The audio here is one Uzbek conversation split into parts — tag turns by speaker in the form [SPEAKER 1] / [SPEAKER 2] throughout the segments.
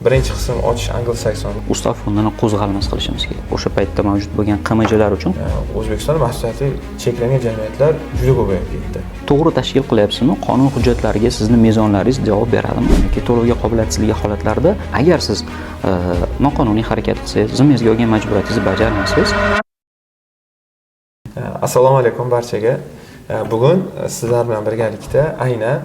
[SPEAKER 1] Birinchi qism ochish anglo-sakson.
[SPEAKER 2] Ustav fondini qo'zg'almas qilishimiz kerak. O'sha paytda mavjud bo'lgan QMJlar uchun
[SPEAKER 1] O'zbekiston mahsuloti cheklangan jamiyatlar juda ko'payib ketdi.
[SPEAKER 2] to'g'ri tashkil qilyapsizmi? Qonun hujjatlariga sizni mezonlaringiz javob beradimi? Yoki to'lovga qobiliyatsizligi holatlarida agar siz noqonuniy harakat qilsangiz, zimmangizga olgan majburiyatingizni bajarmasangiz.
[SPEAKER 1] Assalomu alaykum barchaga. Bugun sizlar bilan birgalikda aynan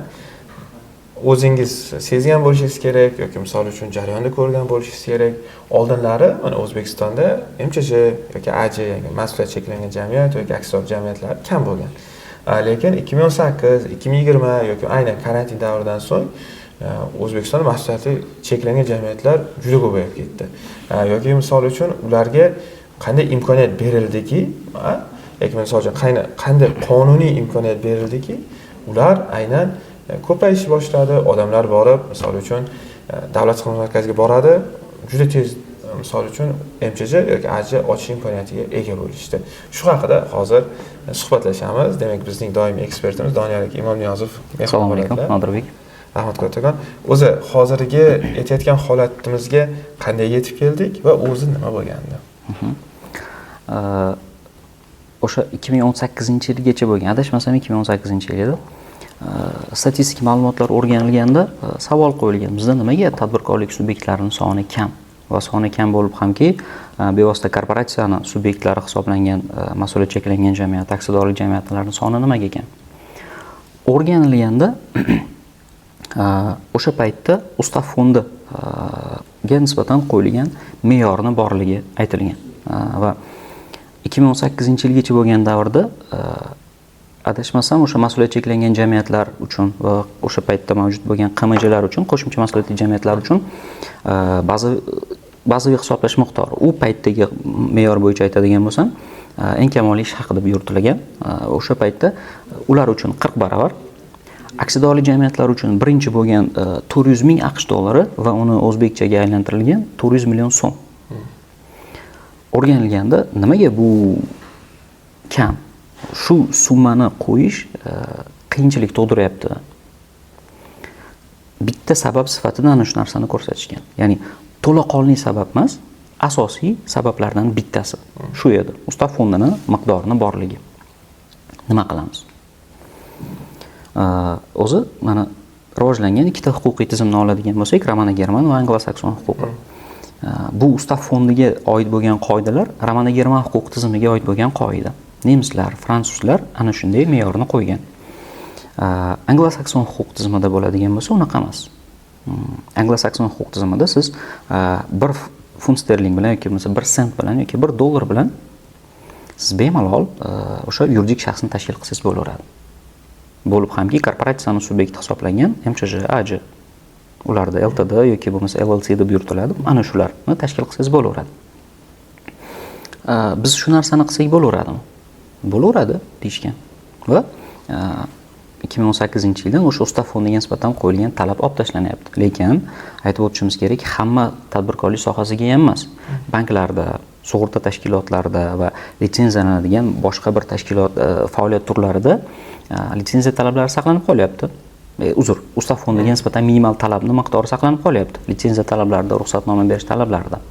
[SPEAKER 1] o'zingiz sezgan bo'lishingiz kerak yoki misol uchun jarayonda ko'rgan bo'lishingiz kerak. Oldinlari mana O'zbekistonda MCJ yoki AJ mas'uliyat cheklangan jamiyat yoki aksiyador jamiyatlar kam bo'lgan. Lekin 2018, 2020 yoki aynan karantin davridan so'ng O'zbekiston mas'uliyati cheklangan jamiyatlar juda ko'payib ketdi. Yoki misol uchun ularga qanday imkoniyat berildiki, yoki misol uchun qanday qonuniy imkoniyat berildiki, ular aynan ko'payishni boshladi. Odamlar borib, misol uchun davlat xizmat markaziga boradi, juda tez misol uchun MCJ yoki AJ ochish imkoniyatiga ega bo'lishdi. Shu haqida hozir suhbatlashamiz. Demak, bizning doimiy ekspertimiz Doniyor aka Imomniyozov.
[SPEAKER 2] Assalomu alaykum, Nodirbek.
[SPEAKER 1] Rahmat kattakon. O'zi hozirgi aytayotgan holatimizga qanday yetib keldik va o'zi nima bo'lgandi?
[SPEAKER 2] O'sha 2018-yilgacha bo'lgan, adashmasam 2018-yil edi. Statistik ma'lumotlar o'rganilganda savol qo'yilgan. Bizda nimaga tadbirkorlik subyektlarining soni kam va soni kam bo'lib hamki bevosita korporatsiyani subyektlari hisoblangan mas'uliyat cheklangan jamiyat, aksiyadorlik jamiyatlarining soni nimaga kam? O'rganilganda o'sha paytda Ustav fondiga nisbatan qo'yilgan me'yorni borligi aytilgan va 2018-yilgacha bo'lgan davrda adashmasam o'sha mas'uliyat cheklangan jamiyatlar uchun va o'sha paytda mavjud bo'lgan QMJlar uchun, qo'shimcha mas'uliyatli jamiyatlar uchun bazaviy hisoblash miqdori u paytdagi me'yor bo'yicha aytadigan bo'lsam eng kamoliy ish haqi deb yuritilgan. O'sha paytda ular uchun 40 baravar, aksiyadorlik jamiyatlar uchun birinchi bo'lgan 400 ming AQSh dollari va uni o'zbekchaga aylantirilgan 400 million so'm. O'rganilganda nimaga bu kam? Shu summani qo'yish qiyinchilik tug'diryapti. Bitta sabab sifatida ana shu narsani ko'rsatishgan. Ya'ni to'laqonli sabab emas, asosiy sabablardan bittasi shu edi. Ustav fondining miqdorini borligi. Nima qilamiz? O'zi mana rivojlangan ikkita huquqiy tizimni oladigan bo'lsak, Romano-German va anglo-sakson huquqi. Bu Ustav fondiga oid bo'lgan qoidalar Romano-German huquq tizimiga oid bo'lgan qoida. Nemislar, fransuzlar ana shunday me'yorni qo'ygan. Anglo-sakson huquq tizimida bo'ladigan bo'lsa, unaqa emas. Anglo-sakson huquq tizimida siz 1 funt sterling bilan yoki bo'lmasa 1 sent bilan yoki 1 dollar bilan siz bemalol o'sha yuridik shaxsni tashkil qilsangiz bo'laveradi. Bo'lib hamki korporatsiyaning subyekti hisoblangan MCJ, AJ ularda LTD yoki bo'lmasa LLC deb yuritiladi. Ana shularni tashkil qilsangiz bo'laveradi. Biz shu narsani qilsak bo'laveradimi? Bo'laveradi deyishgan. Va 2018-yildan o'sha Ustav fondiga nisbatan qo'yilgan talab olib tashlanyapti. Lekin aytib o'tishimiz kerak, hamma tadbirkorlik sohasiga ham emas. Banklarda, sug'urta tashkilotlarida va litsenziyalanadigan boshqa bir tashkilot faoliyat turlarida litsenziya talablari saqlanib qolyapti. Ustav fondiga nisbatan minimal talabni miqdori saqlanib qolyapti. Litsenziya talablarida, ruxsatnoma berish talablarida.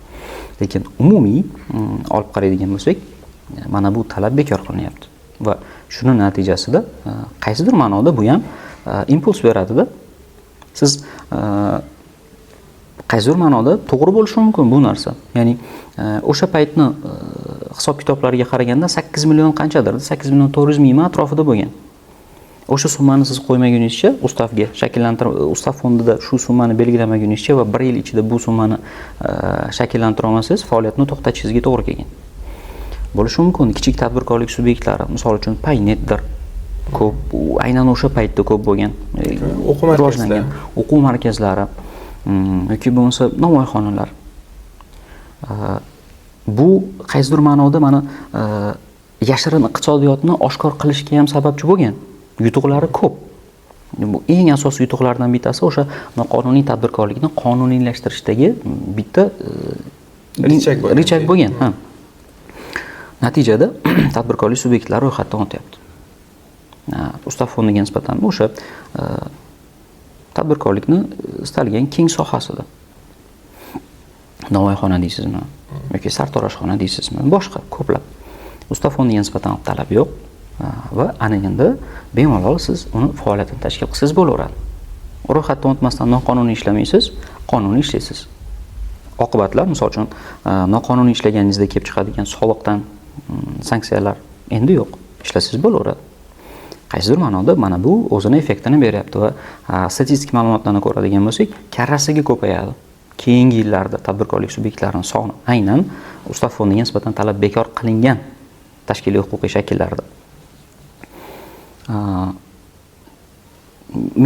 [SPEAKER 2] Lekin umumiy olib qaraydigan bo'lsak, mana bu talab bekor qilinyapti va shuni natijasida qaysidir ma'noda bu ham impuls beradida. Siz qaysidir ma'noda to'g'ri bo'lishi mumkin bu narsa. Ya'ni o'sha paytni hisob-kitoblariga qaraganda 8 million qanchadir? 8 million 400 ming atrofida bo'lgan. O'sha summani siz qo'ymagunizcha Ustavga Ustav fondida shu summani belgilamagunizcha va 1 yil ichida bu summani shakllantira olmasangiz, faoliyatni to'xtatishingizga to'g'ri kelgan. Bo'lishi mumkin kichik tadbirkorlik subyektlari, misol uchun Paynetdir. Ko'p, aynan o'sha paytda ko'p bo'lgan. O'quv markazlari yoki bo'lmasa namoyxonalar. Bu qaysidir ma'noda mana yashirin iqtisodiyotni oshkor qilishga ham sababchi bo'lgan. Yutuqlari ko'p. Bu eng asosiy yutuqlardan bittasi o'sha noqonuniy tadbirkorlikni qonuniylashtirish bitta richak bo'lgan. Natijada tadbirkorlik subyektlari ro'yxatdan o'tyapti. Ustav fondiga nisbatan o'sha tadbirkorlikni istalgan keng sohasida. Navoiyxona deysizmi yoki sartaroshxona deysizmi, boshqa ko'plab usta fondiga nisbatan talab yo'q va ana endi bemalol siz uni faoliyatini tashkil qilsangiz bo'laveradi. Ro'yxatdan o'tmasdan noqonuniy ishlamaysiz, qonuniy ishlaysiz. Oqibatlar, misol uchun, noqonuniy ishlaganingizda kelib chiqadigan soliqdan sanksiyalar endi yo'q. Ishlasangiz bo'laveradi. Qaysidir ma'noda mana bu o'zini effektini beryapti va statistik ma'lumotlarni ko'radigan bo'lsak, karrasiga ko'payadi. Keyingi yillarda tadbirkorlik subyektlarining soni aynan ustav fondiga nisbatan talab bekor qilingan tashkiliy huquqiy shakllarda.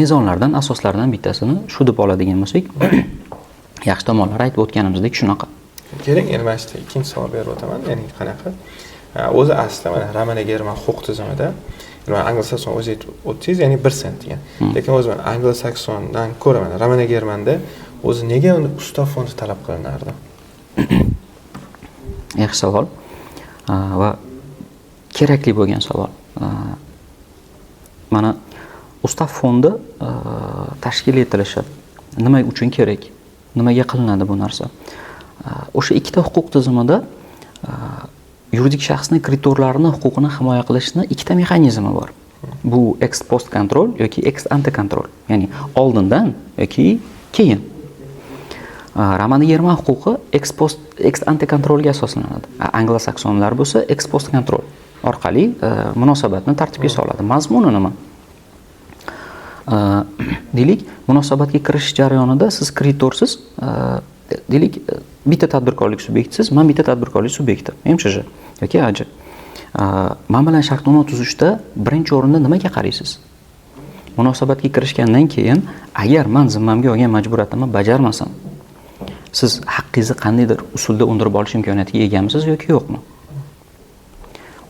[SPEAKER 2] Mezonlardan, asoslardan bittasini shu deb oladigan bo'lsak, yaxshi tomonlari aytib o'tganimizdek shunaqa.
[SPEAKER 1] Keling, endi mana shu ikkinchi savol berib o'taman. Ya'ni qanaqa? O'zi aslida mana Ramana German huquq tizimida anglo-sakson o'zi aytib o'tdingiz, ya'ni 1 sent degan. Lekin o'zi mana anglo-saksondan ko'ra mana Ramana Germanda o'zi nega uni ustav fondi talab qilinardi?
[SPEAKER 2] Yaxshi savol va kerakli bo'lgan savol. Mana ustav fondi tashkil etilishi nima uchun kerak? Nimaga qilinadi bu narsa? O'sha ikkita huquq tizimida yuridik shaxsning kreditorlarini huquqini himoya qilishning ikkita mexanizmi bor. Bu ex post kontrol yoki ex ante kontrol, ya'ni oldindan yoki keyin. Ramana German huquqi ex ante kontrolga asoslanadi. Anglo-saksonlar bo'lsa ex post kontrol orqali munosabatni tartibga soladi. Mazmuni nima? Deylik, munosabatga kirish jarayonida siz kreditorsiz, deylik, bitta tadbirkorlik subyektisiz, men bitta tadbirkorlik subyekti, MCJ yoki AJ. Men bilan shartnoma tuzishda birinchi o'rinda nimaga qaraysiz? Munosabatga kirishgandan keyin agar men zimmamga olgan majburiyatimni bajarmasam, siz haqqingizni qandaydir usulda undirib olish imkoniyatiga egamisiz yoki yo'qmi?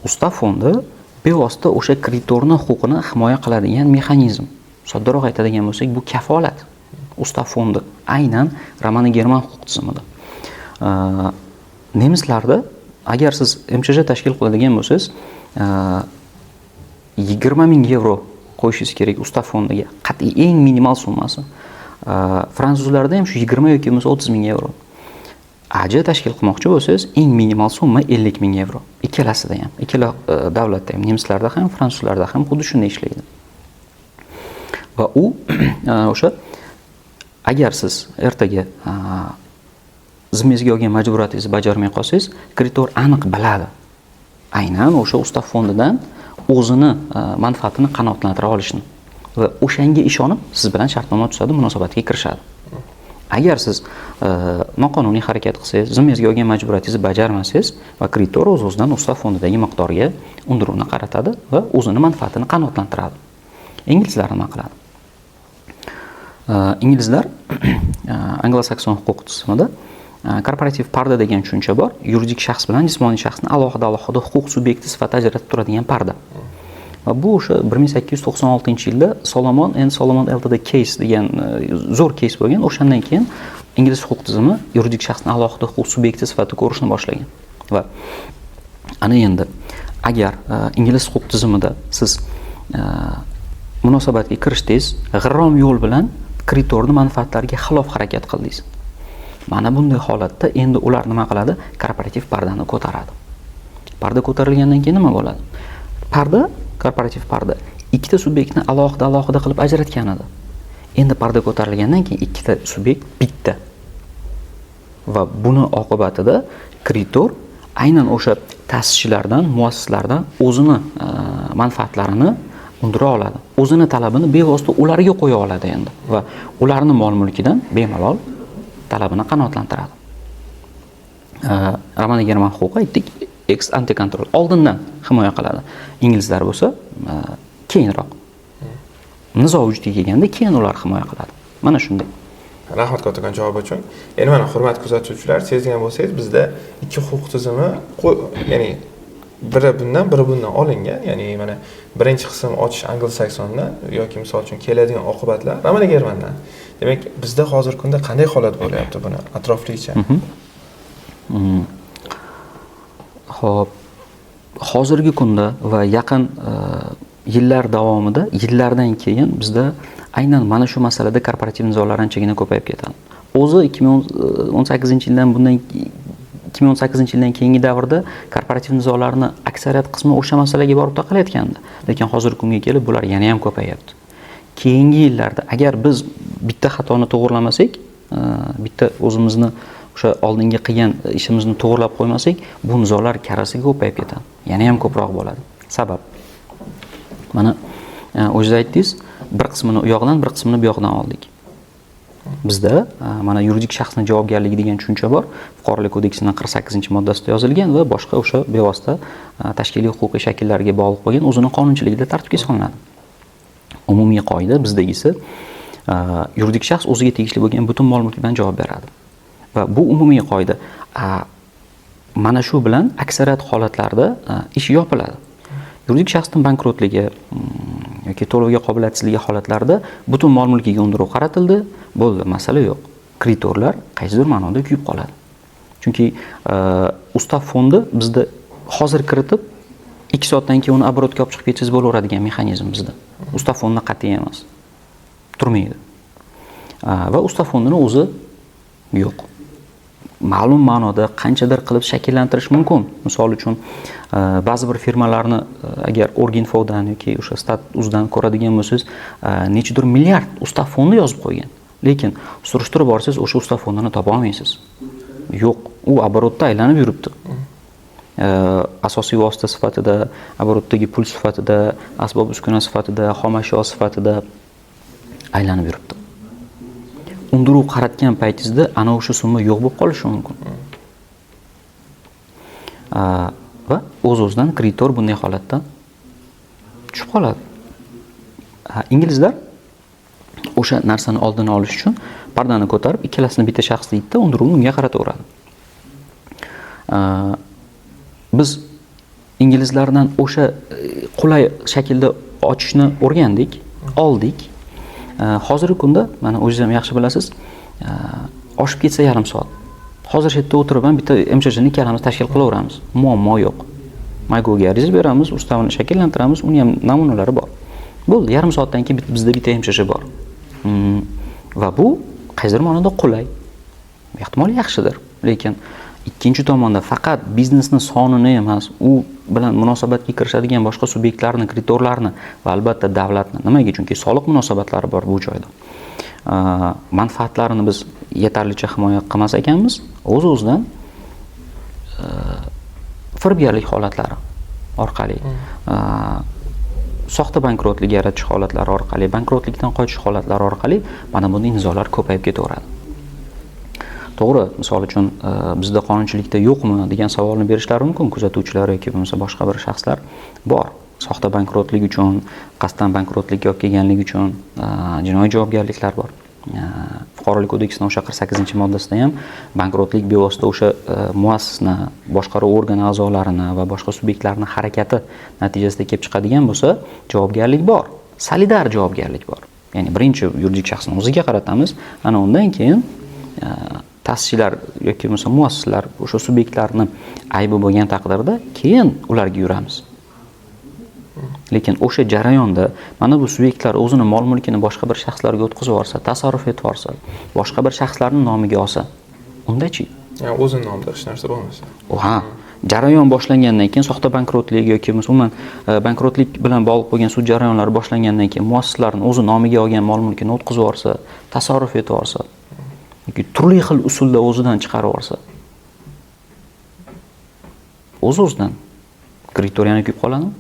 [SPEAKER 2] Ustav fondi bevosita o'sha kreditorning huquqini himoya qiladigan mexanizm. Soddaroq aytadigan bo'lsak, bu kafolat. Ustav fondi aynan Ramana German huquq tizimida. Nemislarda agar siz MCJ tashkil qiladigan bo'lsangiz, 20 ming yevro qo'yishingiz kerak ustav fondiga. Qat'iy eng minimal summasi. Fransuzlarda ham shu 20 yoki 30 ming yevro. AJ tashkil qilmoqchi bo'lsangiz, eng minimal summa 50 ming yevro. Ikkalasida ham, ikkala davlatda ham, nemislarda ham, fransuzlarda ham xuddi shunday ishlaydi. Va u o'sha agar siz ertaga zimmangizga olgan majburiyatingizni bajarmay qolsangiz, kreditor aniq biladi. Aynan o'sha ustav fondidan o'zini manfaatini qanoatlantira olishni va o'shanga ishonib siz bilan shartnoma tuzadi, munosabatga kirishadi. Agar siz noqonuniy harakat qilsangiz, zimmangizga olgan majburiyatingizni bajarmasangiz va kreditor o'z-o'zidan ustav fondidagi miqdorga undiruvni qaratadi va o'zini manfaatini qanoatlantiradi. Inglizlar nima qiladi? Inglizlar anglo-sakson huquq tizimida korporativ parda degan tushuncha bor. Yuridik shaxs bilan jismoniy shaxsni alohida huquq subyekti sifatida ajratib turadigan parda. Va bu o'sha 1896-yilda Solomon Ltd case degan zo'r case bo'lgan. O'shandan keyin ingliz huquq tizimi yuridik shaxsni alohida huquq subyekti sifatida ko'rishni boshlagan. Va ana endi agar ingliz huquq tizimida siz munosabatga kirishdingiz, g'irrom yo'l bilan kreditorning manfaatlariga xilof harakat qildingiz. Mana bunday holatda endi ular nima qiladi? Korporativ pardani ko'taradi. Parda ko'tarilgandan keyin nima bo'ladi? Parda, korporativ parda ikkita subyektni alohida qilib ajratgan edi. Endi parda ko'tarilgandan keyin ikkita subyekt bitta. Va buni oqibatida kreditor aynan o'sha ta'sischilardan, muassislardan o'zini manfaatlarini undira oladi. O'zini talabini bevosita ularga qo'ya oladi endi va ularning mol-mulkidan bemalol talabini qanoatlantiradi. Ramana German huquqi aytdik, ex ante kontrol oldindan himoya qiladi. Inglizlar bo'lsa keyinroq. Nizo vujudga kelganda keyin ular himoya qiladi. Mana shunday.
[SPEAKER 1] Rahmat kattakon javob uchun. Endi mana hurmatli kuzatuvchilar, sezgan bo'lsangiz, bizda ikki huquq tizimi, ya'ni biri bundan olingan. Ya'ni mana birinchi qism ochish anglo-saksondan yoki misol uchun keladigan oqibatlar Ramana Germandan. Demak, bizda hozirgi kunda qanday holat bo'lyapti buni atroflicha?
[SPEAKER 2] Xo'p, hozirgi kunda va yaqin yillar davomida, yillardan keyin bizda aynan mana shu masalada korporativ nizolar anchagina ko'payib ketadi. o'zi 2018-yildan 2018-yildan keyingi davrda korporativ nizolarni aksariyat qismi o'sha masalaga borib taqalayotgandi. Lekin hozirgi kunga kelib bular yana ham ko'payapti. Keyingi yillarda agar biz bitta xatoni to'g'rilamasak, bitta o'zimizni o'sha oldingi qilgan ishimizni to'g'rilab qo'ymasak, bu nizolar karasiga ko'payib ketadi. Yana ham ko'proq bo'ladi. Sabab mana o'zingiz aytdingiz, bir qismini u yoqdan, bir qismini bu yoqdan oldik. Bizda mana yuridik shaxsning javobgarligi degan tushuncha bor. Fuqarolik kodeksining 48-moddasida yozilgan va boshqa o'sha bevosita tashkiliy huquqiy shakllarga bog'liq bo'lgan o'zining qonunchiligida tartibga solinadi. Umumiy qoida bizdagisi yuridik shaxs o'ziga tegishli bo'lgan butun mol-mulkidan javob beradi. Va bu umumiy qoida. Mana shu bilan aksariyat holatlarda ish yopiladi. Yuridik shaxsning bankrotligi yoki to'lovga qobiliyatsizligi holatlarida butun mol-mulkiga undiruv qaratildi, bo'ldi, masala yo'q. Kreditorlar qaysidir ma'noda kuyib qoladi. Chunki ustav fondi bizda hozir kiritib 2 soatdan keyin uni оборотga olib chiqib ketsangiz bo'laveradigan mexanizm bizda. Ustav fondda qat'iy emas. Turmaydi. Va ustav fondining o'zi yo'q. Ma'lum ma'noda qanchadir qilib shakllantirish mumkin. Misol uchun ba'zi bir firmalarni agar Orginfodan yoki o'sha Stat.uzdan ko'radigan bo'lsangiz, nechidir milliard ustav fondi yozib qo'ygan. Lekin surishtirib borsangiz o'sha ustav fondini topa olmaysiz. Yo'q, u оборотda aylanib yuribdi. Asosiy vosita sifatida, оборотdagi pul sifatida, asbob uskuna sifatida, xom ashyo sifatida aylanib yuribdi. Undiruv qaratgan paytingizda ana o'sha summa yo'q bo'lib qolishi mumkin. Va o'z-o'zidan kreditor bunday holatda tushib qoladi. Inglizlar o'sha narsani oldini olish uchun pardani ko'tarib, ikkalasini bitta shaxs deydi, undiruvni unga qarataveradi. Biz inglizlardan o'sha qulay shaklda ochishni o'rgandik, oldik. Hozirgi kunda mana o'zingiz ham yaxshi bilasiz, oshib ketsa yarim soat. Hozir shu yerda o'tirib ham bitta MCHni ikkalamiz tashkil qilaveramiz. Muammo yo'q. Maygoga ariza beramiz, ustavini shakllantiramiz, uni ham namunalari bor. Bo'ldi, yarim soatdan keyin bizda bitta MCH bor. Va bu qaysidir ma'noda qulay. Ehtimol yaxshidir, lekin ikkinchi tomonda faqat biznesning sonini emas, u bilan munosabatga kirishadigan boshqa subyektlarni, kreditorlarni va albatta davlatni, nimaga? Chunki soliq munosabatlari bor bu joyda. Manfaatlarini biz yetarlicha himoya qilmas ekanmiz, o'z-o'zidan firibgarlik holatlari orqali, soxta bankrotlik yaratish holatlari orqali, bankrotlikdan qochish holatlari orqali mana bunday nizolar ko'payib ketaveradi. To'g'ri, misol uchun bizda qonunchilikda yo'qmi degan savolni berishlari mumkin kuzatuvchilar yoki bo'lmasa boshqa bir shaxslar bor. Soxta bankrotlik uchun, qasddan bankrotlikka olib kelganlik uchun jinoiy javobgarliklar bor. Fuqarolik kodeksining o'sha 48-moddasida ham bankrotlik bevosita o'sha muassisni, boshqaruv organi a'zolarini va boshqa subyektlarning harakati natijasida kelib chiqadigan bo'lsa, javobgarlik bor. Solidar javobgarlik bor. Ya'ni birinchi yuridik shaxsning o'ziga qaratamiz, ana undan keyin ta'sischilar yoki bo'lmasa muassislar o'sha subyektlarni aybi bo'lgan taqdirda keyin ularga yuramiz. Lekin o'sha jarayonda mana bu subyektlar o'zini mol-mulkini boshqa bir shaxslarga o'tkazib yuborsa, tasarruf etib yuborsa, boshqa bir shaxslarning nomiga olsa, undachi?
[SPEAKER 1] Yani o'zini nomida hech narsa bo'lmasa.
[SPEAKER 2] Jarayon boshlangandan keyin soxta bankrotlik yoki umuman bankrotlik bilan bog'liq bo'lgan sud jarayonlari boshlangandan keyin muassislarning o'zi nomiga olgan mol-mulkini o'tkazib yuborsa, tasarruf etib yuborsa, yoki turli xil usulda o'zidan chiqarib yuborsa, o'z-o'zidan kreditor yana kuyib qoladimi?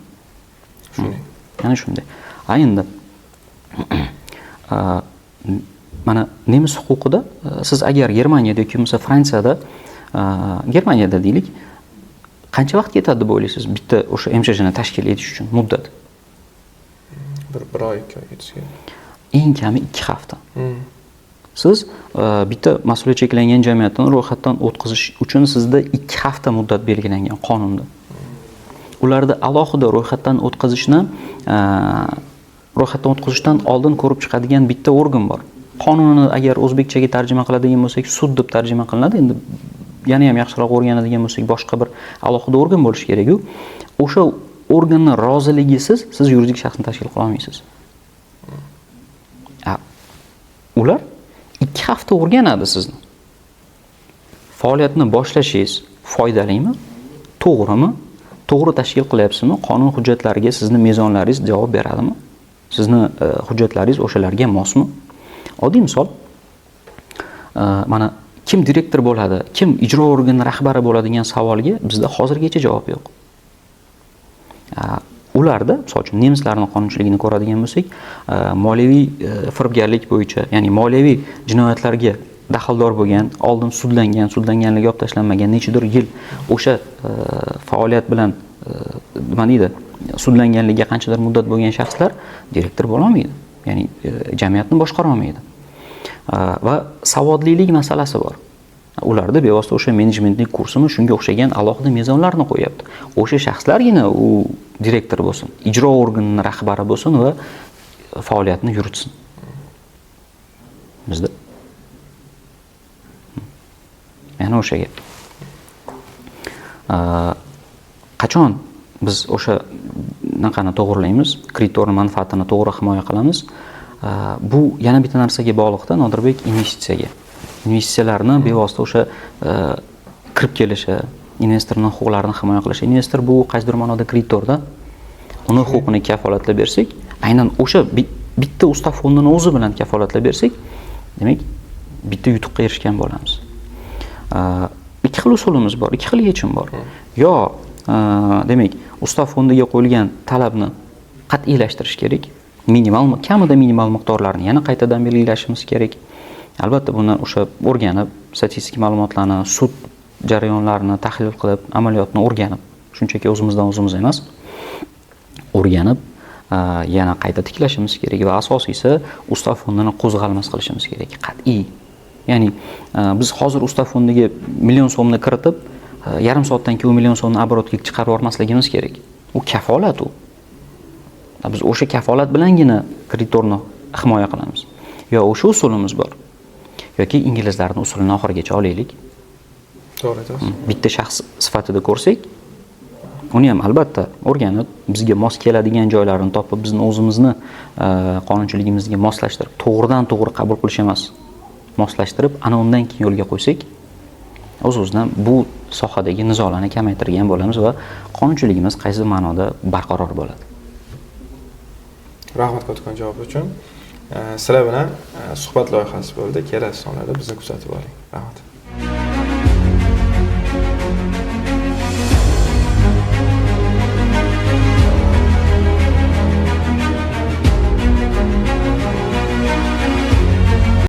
[SPEAKER 2] Yana shunday. Endi mana nemis huquqida siz agar Germaniyada yoki bo'lmasa Fransiyada, Germaniyada deylik, qancha vaqt ketadi deb o'ylaysiz bitta o'sha MCHni tashkil etish uchun muddat?
[SPEAKER 1] Bir oy, 2 oy ketishga.
[SPEAKER 2] Eng kami 2 hafta. Siz bitta mas'uliyat cheklangan jamiyatni ro'yxatdan o'tkazish uchun sizda 2 hafta muddat belgilangan qonunda. Ularda alohida ro'yxatdan o'tkazishdan oldin ko'rib chiqadigan bitta organ bor. Qonunni agar o'zbekchaga tarjima qiladigan bo'lsak, sud deb tarjima qilinadi. Endi yana ham yaxshiroq o'rganadigan bo'lsak, boshqa bir alohida organ bo'lishi kerak-ku. O'sha organning roziligisiz siz yuridik shaxsni tashkil qila olmaysiz. Ular 2 hafta o'rganadi sizni. Faoliyatni boshlashingiz foydalimi? To'g'rimi? To'g'ri tashkil qilyapsizmi? Qonun hujjatlariga sizni mezonlaringiz javob beradimi? Sizni hujjatlaringiz o'shalarga mosmi? Oddiy misol, mana kim direktor bo'ladi, kim ijro organi rahbari bo'ladi degan savolga bizda hozirgacha javob yo'q. Ularda, misol uchun nemislarning qonunchiligini ko'radigan bo'lsak, moliyaviy firibgarlik bo'yicha, ya'ni moliyaviy jinoyatlarga daxldor bo'lgan, oldin sudlanganligi olib tashlanmagan, nechadir yil o'sha faoliyat bilan nima deydi, sudlanganligiga qanchadir muddat bo'lgan shaxslar direktor bo'la olmaydi. Ya'ni jamiyatni boshqara olmaydi. Va savodlilik masalasi bor. Ularda bevosita o'sha menejmentlik kursimi shunga o'xshagan alohida mezonlarni qo'yapti. O'sha shaxslargina u direktor bo'lsin, ijro organining rahbari bo'lsin va faoliyatni yuritsin. Bizda yana o'sha gap. Qachon biz o'sha naqani to'g'rilaymiz, kreditorning manfaatini to'g'ri himoya qilamiz. Bu yana bitta narsaga bog'liqda, Nodirbek, investitsiyaga. Investitsiyalarni bevosita o'sha kirib kelishi, investorning huquqlarini himoya qilishi. Investor bu qaysidir ma'noda kreditorda. Uni huquqini kafolatlab bersak, aynan o'sha bitta ustav fondini o'zi bilan kafolatlab bersak, demak, bitta yutuqqa erishgan bo'lamiz. Ikki xil usulimiz bor, ikki xil yechim bor. Yo, demak, ustav fondiga qo'yilgan talabni qat'iylashtirish kerak. Kamida minimal miqdorlarni yana qaytadan belgilashimiz kerak. Albatta buni o'sha o'rganib, statistik ma'lumotlarni, sud jarayonlarini tahlil qilib, amaliyotni o'rganib, shunchaki o'zimizdan o'zimiz emas, o'rganib, yana qayta tiklashimiz kerak va asosiysi ustav fondini qo'zg'almas qilishimiz kerak, qat'iy. Ya'ni biz hozir ustav fondiga million so'mni kiritib, yarim soatdan keyin 1 million so'mni oborotga chiqarib yormasligimiz kerak. U kafolat u. Biz o'sha kafolat bilangina kreditorni himoya qilamiz. Yo o'sha usulimiz bor. Yoki inglizlarning usulini oxirigacha olaylik.
[SPEAKER 1] To'g'ri aytasiz.
[SPEAKER 2] Bitta shaxs sifatida ko'rsak, uni ham albatta o'rganib, bizga mos keladigan joylarini topib, bizni o'zimizni qonunchiligimizga moslashtirib, to'g'ridan to'g'ri qabul qilish emas, moslashtirib, ana undan keyin yo'lga qo'ysak, o'z-o'zidan bu sohadagi nizolarni kamaytirgan bo'lamiz va qonunchiligimiz qaysi ma'noda barqaror bo'ladi.
[SPEAKER 1] Rahmat kattakon javob uchun. Sizlar bilan suhbat loyihasi bo'ldi. Kelasi sonlarda bizni kuzatib oling. Rahmat.